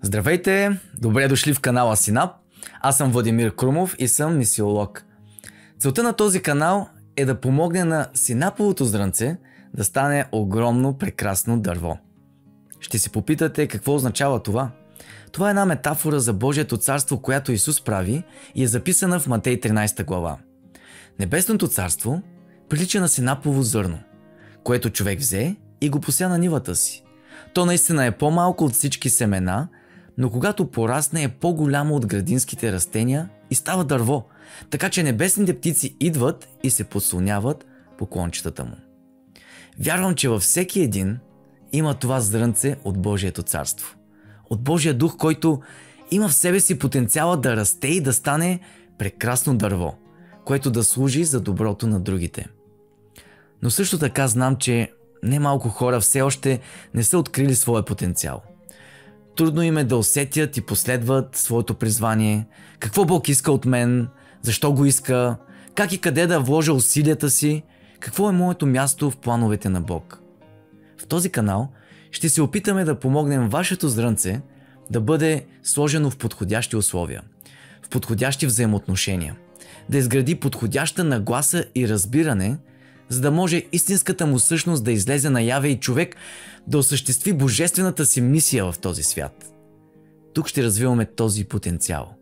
Здравейте! Добре дошли в канала Синап. Аз съм Владимир Крумов и съм мисиолог. Целта на този канал е да помогне на синаповото зрънце да стане огромно прекрасно дърво. Ще си попитате какво означава това? Това е една метафора за Божието царство, която Исус прави и е записана в Матей 13 глава. Небесното царство прилича на синапово зърно, което човек взе и го пося на нивата си. То наистина е по-малко от всички семена, но когато порасне е по-голямо от градинските растения и става дърво, така че небесните птици идват и се подслоняват по клончетата му. Вярвам, че във всеки един има това зрънце от Божието царство. От Божия дух, който има в себе си потенциала да расте и да стане прекрасно дърво, което да служи за доброто на другите. Но също така знам, че немалко хора все още не са открили своя потенциал. Трудно им е да усетят и последват своето призвание, какво Бог иска от мен, защо го иска, как и къде да вложа усилията си, какво е моето място в плановете на Бог. В този канал ще се опитаме да помогнем вашето зрънце да бъде сложено в подходящи условия, в подходящи взаимоотношения, да изгради подходяща нагласа и разбиране, за да може истинската му същност да излезе наяве и човек да осъществи божествената си мисия в този свят. Тук ще развиваме този потенциал.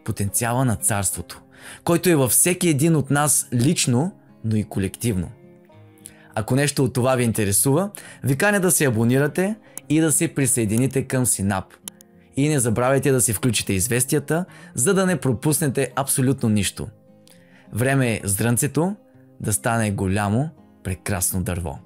Потенциала на царството, който е във всеки един от нас лично, но и колективно. Ако нещо от това ви интересува, ви каня да се абонирате и да се присъедините към Синап. И не забравяйте да си включите известията, за да не пропуснете абсолютно нищо. Време е зрънцето да стане голямо, прекрасно дърво.